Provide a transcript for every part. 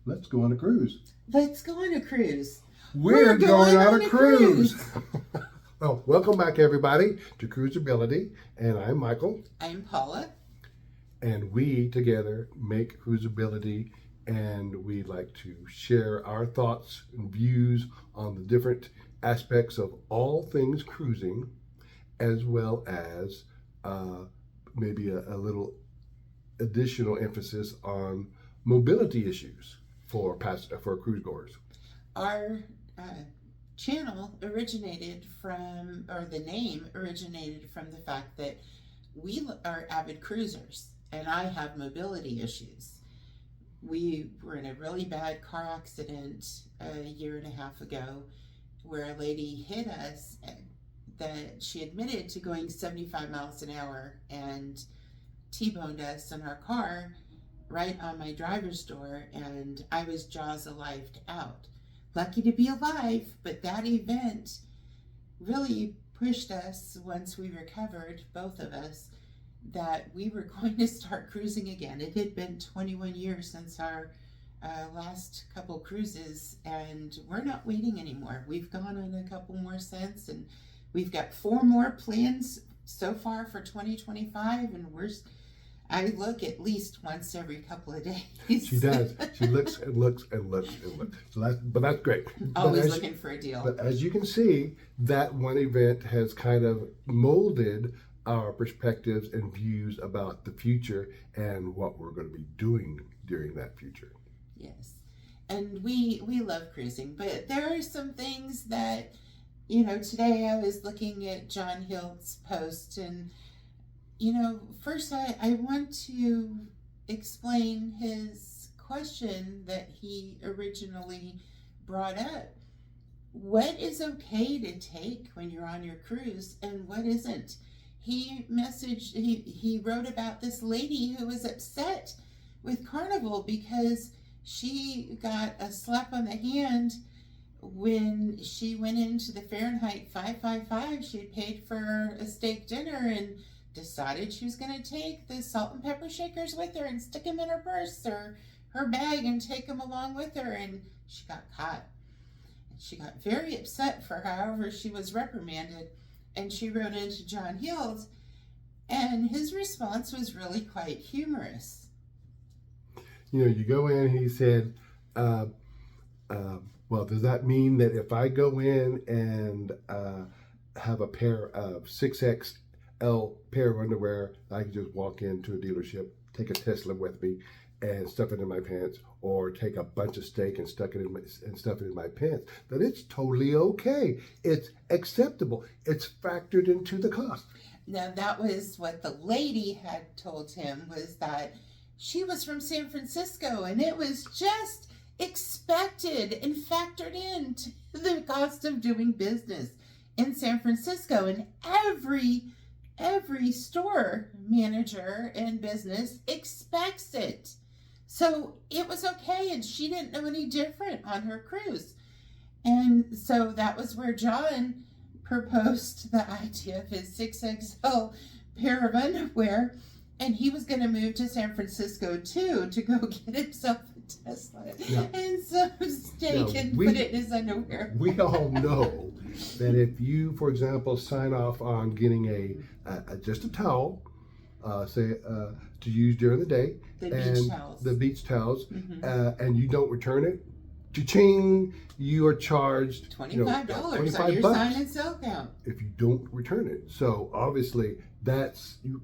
Let's go on a cruise. Let's go on a cruise. We're going on a cruise. Well, welcome back, everybody, to Cruisability. And I'm Michael. I'm Paula. And we together make Cruisability. And we like to share our thoughts and views on the different aspects of all things cruising, as well as maybe a little additional emphasis on mobility issues for cruise goers. Our channel originated from, or the name originated from the fact that we are avid cruisers, and I have mobility issues. We were in a really bad car accident a year and a half ago where a lady hit us that she admitted to going 75 miles an hour and T-boned us in our car right on my driver's door, and I was jaws-alived out. Lucky to be alive, but that event really pushed us, once we recovered, both of us, that we were going to start cruising again. It had been 21 years since our last couple cruises, and we're not waiting anymore. We've gone on a couple more since, and we've got 4 more plans so far for 2025, and I look at least once every couple of days. She does. She looks and looks and looks and looks. So that's great. Always looking for a deal. But as you can see, that one event has kind of molded our perspectives and views about the future and what we're going to be doing during that future. Yes. And we love cruising, but there are some things that, today I was looking at John Hill's post, and first I want to explain his question that he originally brought up. What is okay to take when you're on your cruise and what isn't? He wrote about this lady who was upset with Carnival because she got a slap on the hand when she went into the Fahrenheit 555. She had paid for a steak dinner and decided she was going to take the salt and pepper shakers with her and stick them in her purse or her bag and take them along with her, and she got caught. And she got very upset for however she was reprimanded, and she wrote into John Hill's, and his response was really quite humorous. You go in, he said, well, does that mean that if I go in and have a pair of 6XL pair of underwear, I can just walk into a dealership, take a Tesla with me, and stuff it in my pants, or take a bunch of steak and stuff it in my pants? That it's totally okay. It's acceptable. It's factored into the cost. Now, that was what the lady had told him, was that she was from San Francisco and it was just expected and factored into the cost of doing business in San Francisco, and every store manager and business expects it. So it was okay, and she didn't know any different on her cruise. And so that was where John proposed the idea of his 6XL pair of underwear, and he was going to move to San Francisco too to go get himself a Tesla and some steak and put it in his underwear. We all know that if you, for example, sign off on getting just a towel, to use during the day, the beach towels, mm-hmm. And you don't return it, cha-ching, you are charged $25 on your sign and sell account if you don't return it. So obviously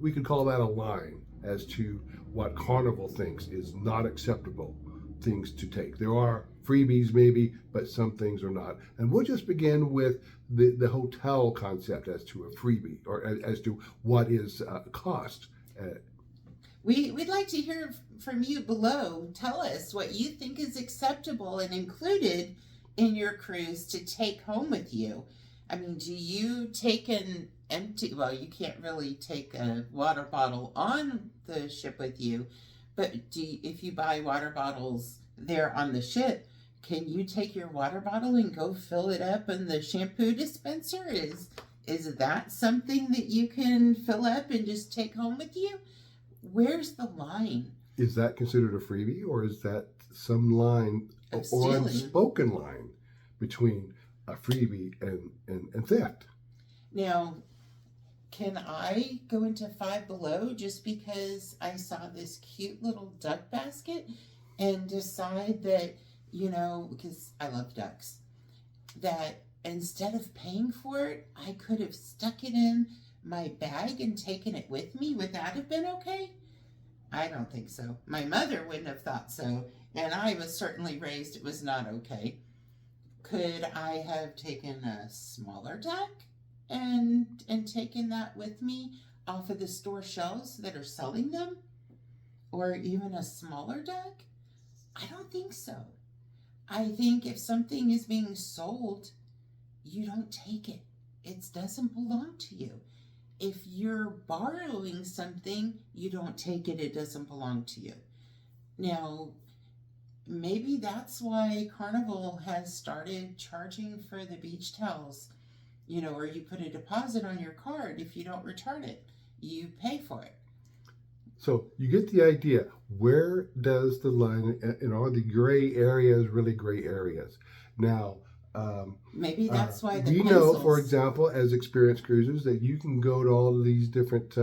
we could call that a line as to what Carnival thinks is not acceptable things to take. There are freebies maybe, but some things are not. And we'll just begin with the hotel concept as to a freebie, or as to what is cost. We'd like to hear from you below. Tell us what you think is acceptable and included in your cruise to take home with you. I mean, do you take an empty, well, you can't really take a water bottle on the ship with you, but if you buy water bottles there on the ship, can you take your water bottle and go fill it up in the shampoo dispenser? Is that something that you can fill up and just take home with you? Where's the line? is that considered a freebie, or is that some line Of or stealing. unspoken line between a freebie and theft? Now, can I go into Five Below just because I saw this cute little duck basket and decide that, because I love ducks, that instead of paying for it, I could have stuck it in my bag and taken it with me? Would that have been okay? I don't think so. My mother wouldn't have thought so, and I was certainly raised it was not okay. Could I have taken a smaller duck and taken that with me off of the store shelves that are selling them? Or even a smaller duck? I don't think so. I think if something is being sold, you don't take it. It doesn't belong to you. If you're borrowing something, you don't take it. It doesn't belong to you. Now, maybe that's why Carnival has started charging for the beach towels, or you put a deposit on your card. If you don't return it, you pay for it. So you get the idea. Where does the line, are the gray areas really gray areas? Now, maybe that's why the we pencils. know, for example, as experienced cruisers, that you can go to all of these different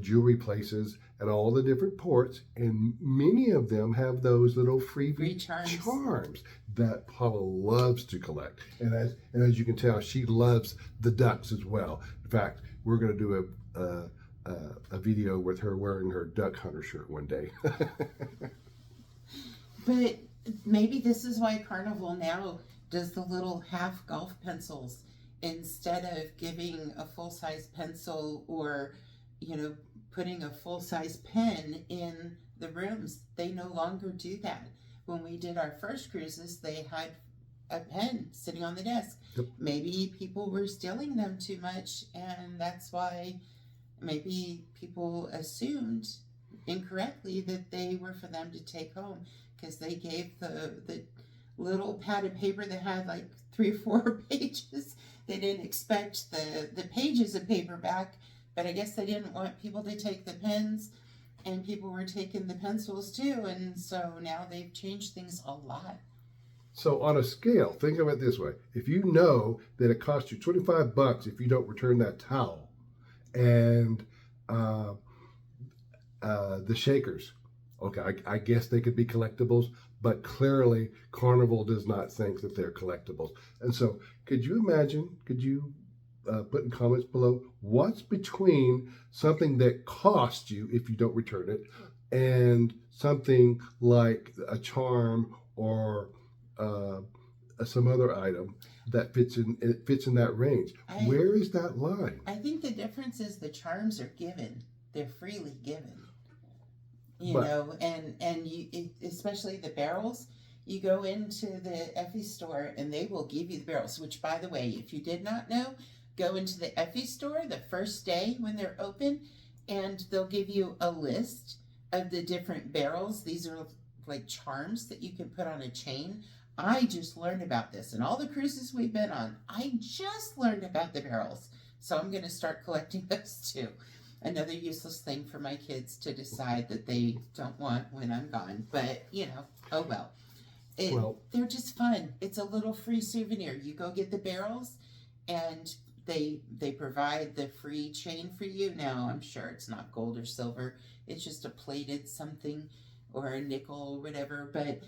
jewelry places at all the different ports, and many of them have those little Free freebie charms. that Paula loves to collect. And as you can tell, she loves the ducks as well. In fact, we're going to do a video with her wearing her duck hunter shirt one day. But maybe this is why Carnival now does the little half golf pencils instead of giving a full-size pencil or, putting a full-size pen in the rooms. They no longer do that. When we did our first cruises, they had a pen sitting on the desk. Yep. Maybe people were stealing them too much, and that's why maybe people assumed incorrectly that they were for them to take home, because they gave the little pad of paper that had like 3 or 4 pages. They didn't expect the pages of paper back, but I guess they didn't want people to take the pens, and people were taking the pencils too, and so now they've changed things a lot. So on a scale, think of it this way. If you know that it costs you $25 if you don't return that towel, and the shakers, okay, I guess they could be collectibles, but clearly Carnival does not think that they're collectibles. And so could you put in comments below what's between something that costs you if you don't return it and something like a charm or some other item that fits in that range? Where is that line? I think the difference is the charms are given. They're freely given. And you, especially the barrels, you go into the Effie store and they will give you the barrels, which, by the way, if you did not know, go into the Effie store the first day when they're open, and they'll give you a list of the different barrels. These are like charms that you can put on a chain. I just learned about this, and all the cruises we've been on, I just learned about the barrels. So I'm going to start collecting those too. Another useless thing for my kids to decide that they don't want when I'm gone. But, oh well. They're just fun. It's a little free souvenir. You go get the barrels, and they provide the free chain for you. Now, I'm sure it's not gold or silver. It's just a plated something or a nickel or whatever. But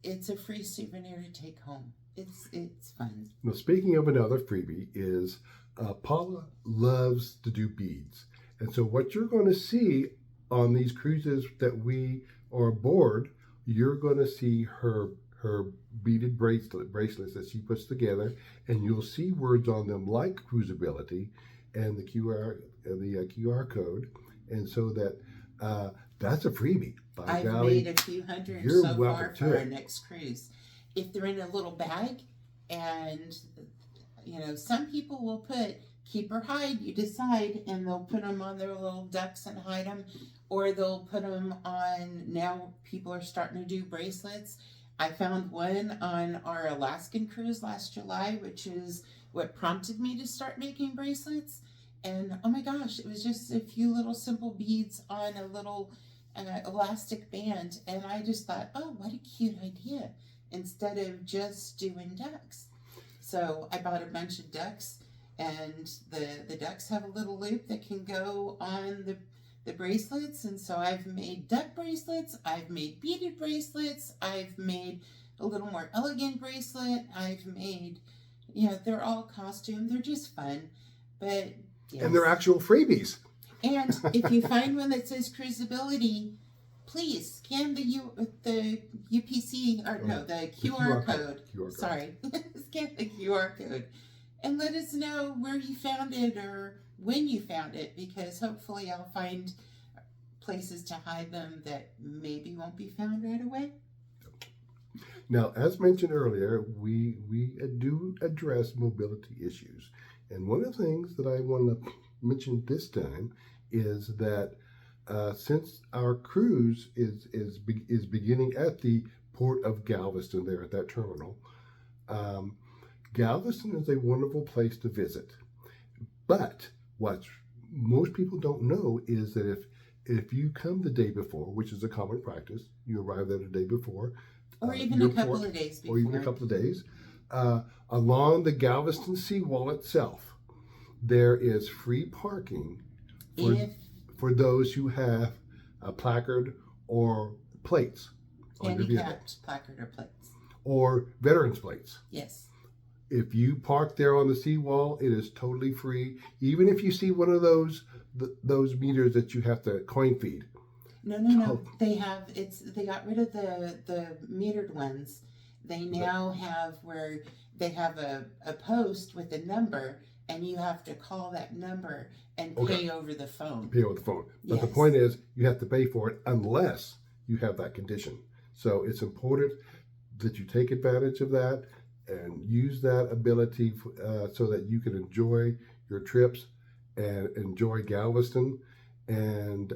it's a free souvenir to take home. It's fun. Now, speaking of another freebie is Paula loves to do beads. And so what you're going to see on these cruises that we are aboard, you're going to see her beaded bracelets that she puts together, and you'll see words on them like Cruisability and the QR code, and so that's a freebie. I've made a few hundred so far for our next cruise. If they're in a little bag, and some people will put keep or hide, you decide, and they'll put them on their little ducks and hide them, or they'll put them on. Now people are starting to do bracelets. I found one on our Alaskan cruise last July, which is what prompted me to start making bracelets. And oh my gosh, it was just a few little simple beads on a little elastic band, and I just thought, oh, what a cute idea, instead of just doing ducks. So I bought a bunch of ducks, and the ducks have a little loop that can go on the bracelets, and so I've made duck bracelets, I've made beaded bracelets, I've made a little more elegant bracelet, I've made, they're all costume, they're just fun, but yes. And they're actual freebies. And if you find one that says Cruisability, please scan the UPC, or no, the QR code. Sorry, scan the QR code and let us know where you found it or when you found it, because hopefully I'll find places to hide them that maybe won't be found right away. Now, as mentioned earlier, we do address mobility issues. And one of the things that I want to mention this time is that since our cruise is beginning at the port of Galveston, there at that terminal, Galveston is a wonderful place to visit. But what most people don't know is that if you come the day before, which is a common practice, you arrive there the day before, or even a couple of days before, or even a couple of days, along the Galveston Seawall itself, there is free parking for those who have a placard or plates on your vehicle. Handicapped placard or plates. Or veterans plates. Yes. If you park there on the seawall, it is totally free. Even if you see one of those meters that you have to coin feed. No. They got rid of the metered ones. They now have where they have a post with a number, and you have to call that number and pay over the phone. Pay over the phone. But yes. The point is, you have to pay for it unless you have that condition. So it's important that you take advantage of that and use that ability so that you can enjoy your trips and enjoy Galveston. And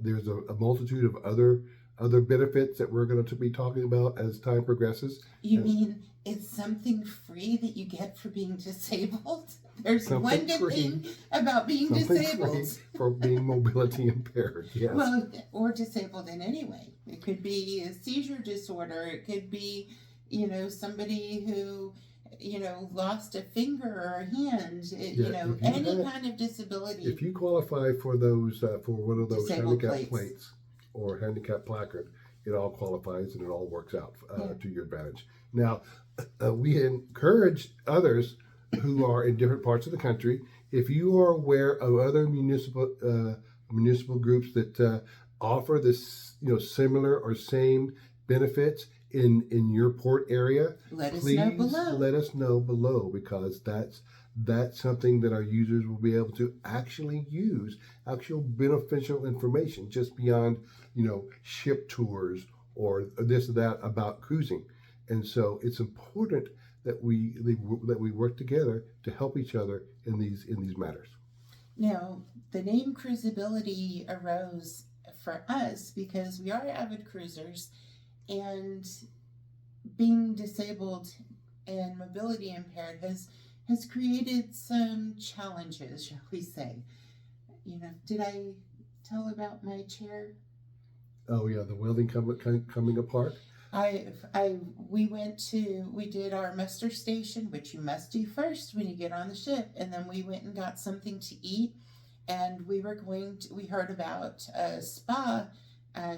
there's a multitude of other benefits that we're going to be talking about as time progresses. You mean it's something free that you get for being disabled? There's one good thing about being disabled. For being mobility impaired, yes. Well, or disabled in any way. It could be a seizure disorder. It could be, somebody who, lost a finger or a hand. Any kind of disability. If you qualify for those, for one of those disabled handicap plates or handicap placard, it all qualifies and it all works out to your advantage. Now, we encourage others who are in different parts of the country, if you are aware of other municipal groups that offer this, similar or same benefits in your port area, please let us know below, because that's something that our users will be able to actually use, actual beneficial information, just beyond, ship tours or this or that about cruising. And so it's important that we work together to help each other in these matters. Now, the name Cruisability arose for us because we are avid cruisers, and being disabled and mobility impaired has created some challenges, shall we say. Did I tell about my chair? Oh yeah, the welding coming apart. We did our muster station, which you must do first when you get on the ship, and then we went and got something to eat, and we heard about a spa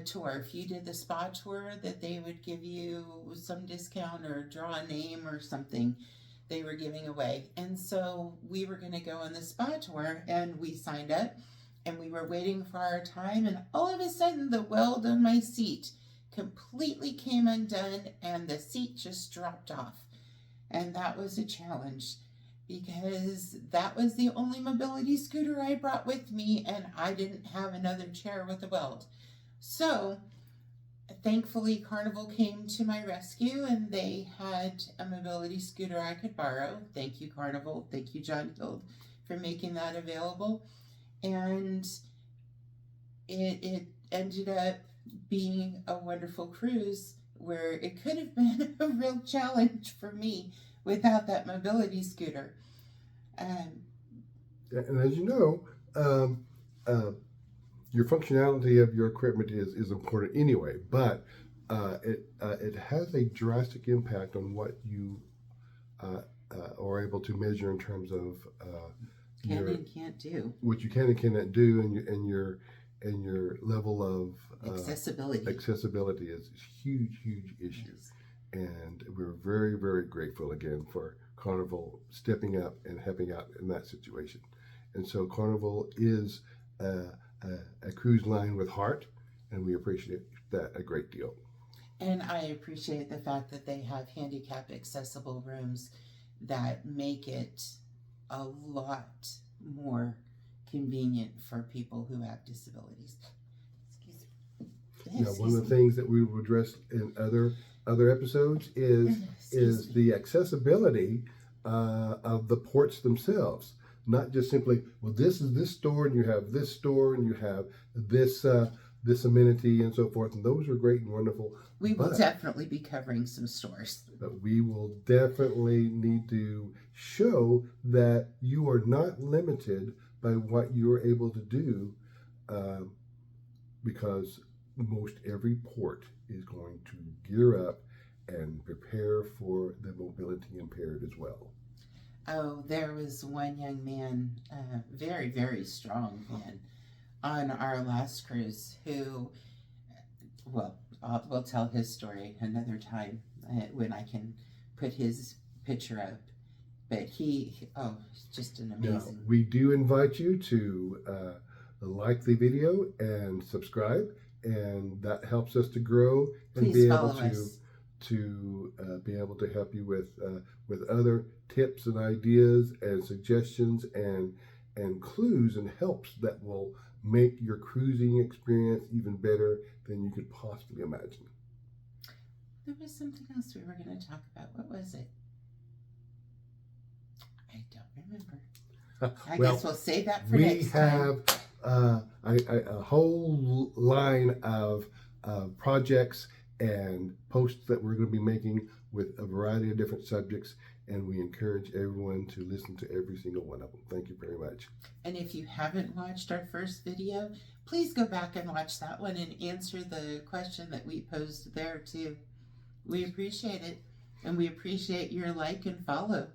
tour. If you did the spa tour, that they would give you some discount or draw a name or something they were giving away. And so we were going to go on the spa tour, and we signed up, and we were waiting for our time, and all of a sudden the weld on my seat completely came undone and the seat just dropped off. And that was a challenge because that was the only mobility scooter I brought with me, and I didn't have another chair with a weld. So thankfully Carnival came to my rescue, and they had a mobility scooter I could borrow. Thank you, Carnival. Thank you, John Hild, for making that available. And it ended up being a wonderful cruise where it could have been a real challenge for me without that mobility scooter. And as you know, your functionality of your equipment is important anyway, but it has a drastic impact on what you are able to measure in terms of Can and can't do. what you can and cannot do, and your level of Accessibility. Accessibility is a huge issue. Yes. And we're very, very grateful again for Carnival stepping up and helping out in that situation. And so Carnival is a cruise line with heart, and we appreciate that a great deal. And I appreciate the fact that they have handicap accessible rooms that make it a lot more convenient for people who have disabilities. Excuse me. Now, one of the things that we will address in other episodes is the accessibility of the ports themselves. Not just simply, well, this is this store, and you have this store, and you have this this amenity, and so forth. And those are great and wonderful. We will definitely be covering some stores. But we will definitely need to show that you are not limited by what you're able to do, because most every port is going to gear up and prepare for the mobility impaired as well. Oh, there was one young man, very, very strong man, on our last cruise who, well, we'll tell his story another time when I can put his picture up. But he's just an amazing. Now, we do invite you to like the video and subscribe, and that helps us to grow and Please be follow able us. to be able to help you with other tips and ideas and suggestions and clues and helps that will make your cruising experience even better than you could possibly imagine. There was something else we were going to talk about. What was it? I don't remember. I guess we'll save that for next time. We have a whole line of projects and posts that we're going to be making with a variety of different subjects, and we encourage everyone to listen to every single one of them. Thank you very much. And if you haven't watched our first video, please go back and watch that one and answer the question that we posed there too. We appreciate it, and we appreciate your like and follow.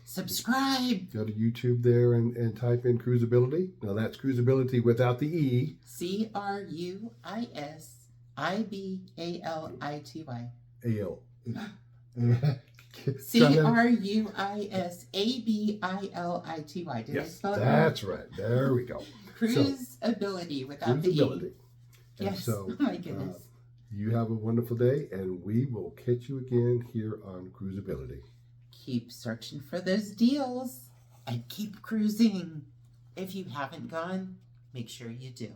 Subscribe. Go to YouTube there and type in Cruisability. Now that's Cruisability without the E. Cruisablity. A-L. Cruisablity. Did I spell it that's right. There we go. Cruisability without the E. And Yes. so, Oh my goodness. You have a wonderful day, and we will catch you again here on Cruisability. Keep searching for those deals and keep cruising. If you haven't gone, make sure you do.